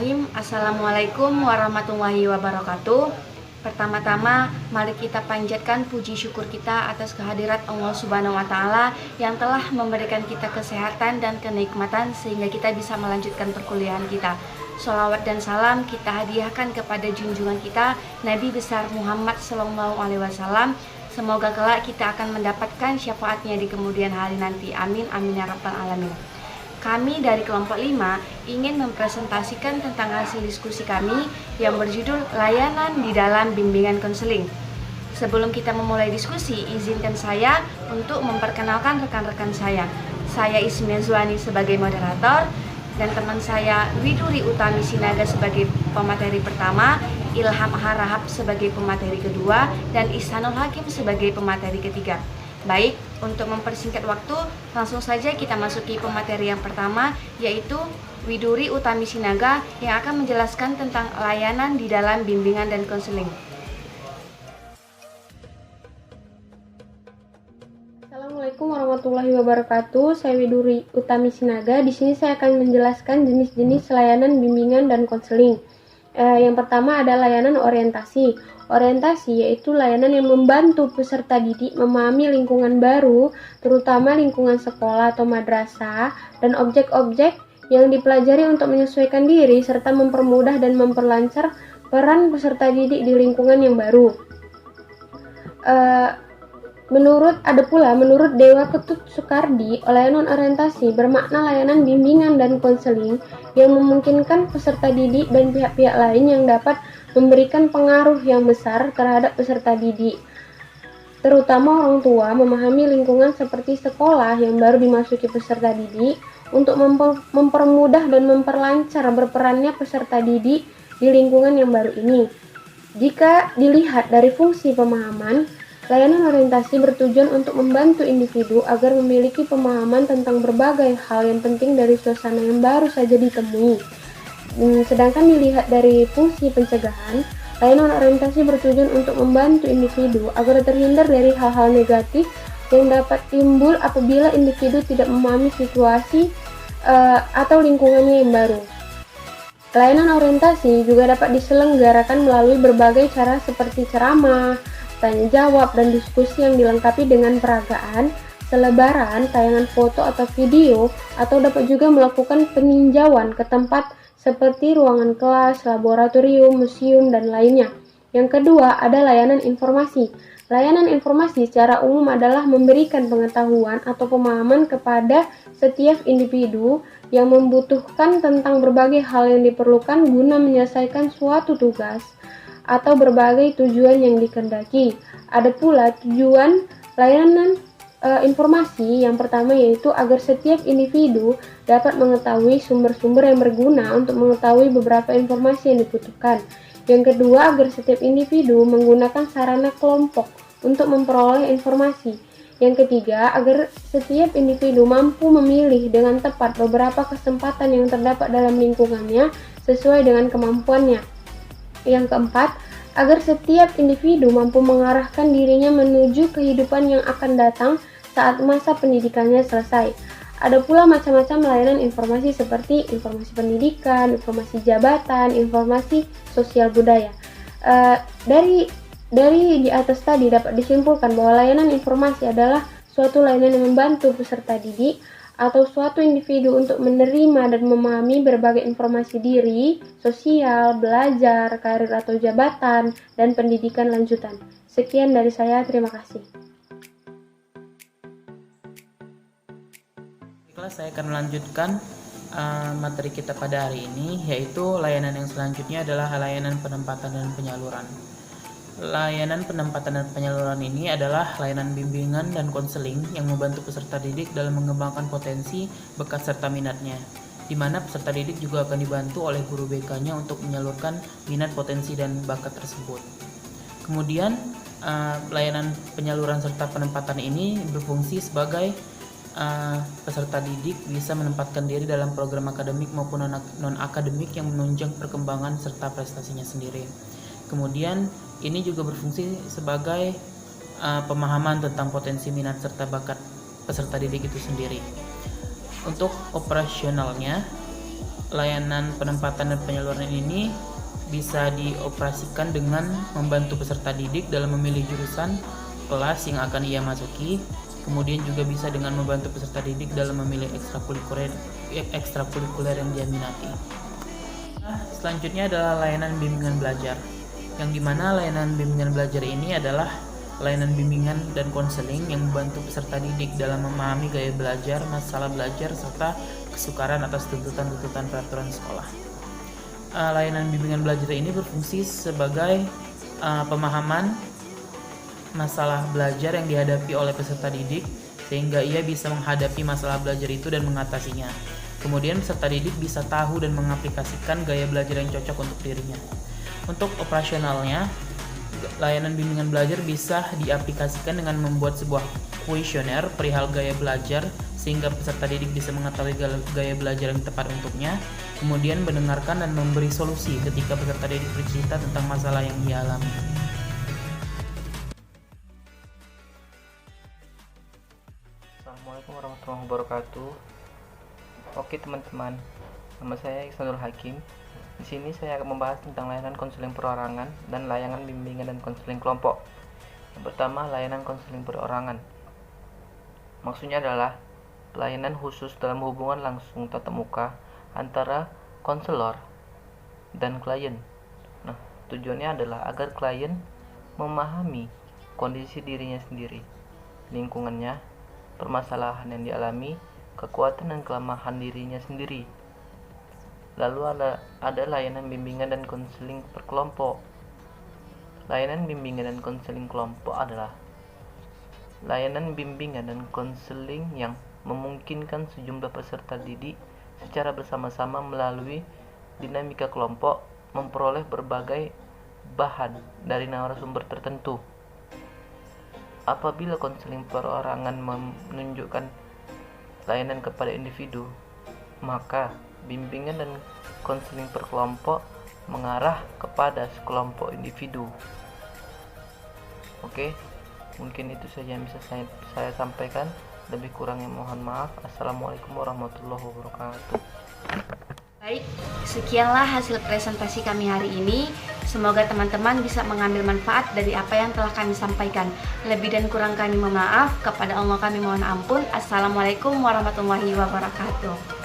Bismillahirrahmanirrahim. Assalamualaikum warahmatullahi wabarakatuh. Pertama-tama, mari kita panjatkan puji syukur kita atas kehadirat Allah Subhanahu wa Ta'ala yang telah memberikan kita kesehatan dan kenikmatan sehingga kita bisa melanjutkan perkuliahan kita. Sholawat dan salam kita hadiahkan kepada junjungan kita Nabi besar Muhammad SAW. Semoga kelak kita akan mendapatkan syafaatnya di kemudian hari nanti. Amin, amin ya rabbal alamin. Kami dari kelompok 5 ingin mempresentasikan tentang hasil diskusi kami yang berjudul Layanan di dalam Bimbingan Konseling. Sebelum kita memulai diskusi, izinkan saya untuk memperkenalkan rekan-rekan saya. Saya Ismia Zuani sebagai moderator dan teman saya Widuri Utami Sinaga sebagai pemateri pertama, Ilham Harahap sebagai pemateri kedua, dan Ihsanul Hakim sebagai pemateri ketiga. Baik, untuk mempersingkat waktu, langsung saja kita masuki pemateri yang pertama, yaitu Widuri Utami Sinaga yang akan menjelaskan tentang layanan di dalam bimbingan dan konseling. Assalamualaikum warahmatullahi wabarakatuh. Saya Widuri Utami Sinaga. Di sini saya akan menjelaskan jenis-jenis layanan bimbingan dan konseling. Yang pertama ada layanan orientasi. Orientasi yaitu layanan yang membantu peserta didik memahami lingkungan baru, terutama lingkungan sekolah atau madrasah, dan objek-objek yang dipelajari untuk menyesuaikan diri serta mempermudah dan memperlancar peran peserta didik di lingkungan yang baru. Menurut Dewa Ketut Soekardi, layanan orientasi bermakna layanan bimbingan dan konseling yang memungkinkan peserta didik dan pihak-pihak lain yang dapat memberikan pengaruh yang besar terhadap peserta didik, terutama orang tua, memahami lingkungan seperti sekolah yang baru dimasuki peserta didik untuk mempermudah dan memperlancar berperannya peserta didik di lingkungan yang baru ini. Jika dilihat dari fungsi pemahaman, layanan orientasi bertujuan untuk membantu individu agar memiliki pemahaman tentang berbagai hal yang penting dari suasana yang baru saja ditemui. Sedangkan dilihat dari fungsi pencegahan, layanan orientasi bertujuan untuk membantu individu agar terhindar dari hal-hal negatif yang dapat timbul apabila individu tidak memahami situasi atau lingkungannya yang baru. Layanan orientasi juga dapat diselenggarakan melalui berbagai cara seperti ceramah, tanya jawab, dan diskusi yang dilengkapi dengan peragaan, selebaran, tayangan foto atau video, atau dapat juga melakukan peninjauan ke tempat seperti ruangan kelas, laboratorium, museum, dan lainnya. Yang kedua ada layanan informasi. Layanan informasi secara umum adalah memberikan pengetahuan atau pemahaman kepada setiap individu yang membutuhkan tentang berbagai hal yang diperlukan guna menyelesaikan suatu tugas atau berbagai tujuan yang dikehendaki. Ada pula tujuan layanan informasi yang pertama yaitu agar setiap individu dapat mengetahui sumber-sumber yang berguna untuk mengetahui beberapa informasi yang dibutuhkan. Yang kedua, agar setiap individu menggunakan sarana kelompok untuk memperoleh informasi. Yang ketiga, agar setiap individu mampu memilih dengan tepat beberapa kesempatan yang terdapat dalam lingkungannya sesuai dengan kemampuannya. Yang keempat, agar setiap individu mampu mengarahkan dirinya menuju kehidupan yang akan datang saat masa pendidikannya selesai. Ada pula macam-macam layanan informasi seperti informasi pendidikan, informasi jabatan, informasi sosial budaya. Dari di atas tadi dapat disimpulkan bahwa layanan informasi adalah suatu layanan yang membantu peserta didik atau suatu individu untuk menerima dan memahami berbagai informasi diri, sosial, belajar, karir atau jabatan, dan pendidikan lanjutan. Sekian dari saya, terima kasih. Saya akan melanjutkan materi kita pada hari ini, yaitu layanan yang selanjutnya adalah layanan penempatan dan penyaluran. Layanan penempatan dan penyaluran ini adalah layanan bimbingan dan konseling yang membantu peserta didik dalam mengembangkan potensi, bakat serta minatnya, di mana peserta didik juga akan dibantu oleh guru BK-nya untuk menyalurkan minat, potensi, dan bakat tersebut. Kemudian layanan penyaluran serta penempatan ini berfungsi sebagai peserta didik bisa menempatkan diri dalam program akademik maupun non-akademik yang menunjang perkembangan serta prestasinya sendiri. Kemudian ini juga berfungsi sebagai pemahaman tentang potensi, minat, serta bakat peserta didik itu sendiri. Untuk operasionalnya, layanan penempatan dan penyaluran ini bisa dioperasikan dengan membantu peserta didik dalam memilih jurusan kelas yang akan ia masuki. Kemudian juga bisa dengan membantu peserta didik dalam memilih ekstrakurikuler yang dia minati. Selanjutnya adalah layanan bimbingan belajar, yang dimana layanan bimbingan belajar ini adalah layanan bimbingan dan konseling yang membantu peserta didik dalam memahami gaya belajar, masalah belajar, serta kesukaran atas tuntutan-tuntutan peraturan sekolah. Layanan bimbingan belajar ini berfungsi sebagai pemahaman masalah belajar yang dihadapi oleh peserta didik sehingga ia bisa menghadapi masalah belajar itu dan mengatasinya. Kemudian peserta didik bisa tahu dan mengaplikasikan gaya belajar yang cocok untuk dirinya. Untuk operasionalnya, layanan bimbingan belajar bisa diaplikasikan dengan membuat sebuah kuesioner perihal gaya belajar sehingga peserta didik bisa mengetahui gaya belajar yang tepat untuknya, kemudian mendengarkan dan memberi solusi ketika peserta didik bercerita tentang masalah yang ia alami. Assalamualaikum warahmatullahi wabarakatuh. Oke teman-teman, nama saya Iksanul Hakim. Di sini saya akan membahas tentang layanan konseling perorangan dan layanan bimbingan dan konseling kelompok. Yang pertama, layanan konseling perorangan. Maksudnya adalah pelayanan khusus dalam hubungan langsung tatap muka antara konselor dan klien. Nah, tujuannya adalah agar klien memahami kondisi dirinya sendiri, lingkungannya, permasalahan yang dialami, kekuatan dan kelemahan dirinya sendiri. Lalu ada layanan bimbingan dan konseling per kelompok. Layanan bimbingan dan konseling kelompok adalah layanan bimbingan dan konseling yang memungkinkan sejumlah peserta didik secara bersama-sama melalui dinamika kelompok memperoleh berbagai bahan dari narasumber tertentu. Apabila konseling perorangan menunjukkan layanan kepada individu, maka bimbingan dan konseling per kelompok mengarah kepada sekelompok individu. Oke, mungkin itu saja yang bisa saya sampaikan. Lebih kurangnya mohon maaf. Assalamualaikum warahmatullahi wabarakatuh. Baik, sekianlah hasil presentasi kami hari ini. Semoga teman-teman bisa mengambil manfaat dari apa yang telah kami sampaikan. Lebih dan kurang kami mohon maaf. Kepada Allah kami mohon ampun. Assalamualaikum warahmatullahi wabarakatuh.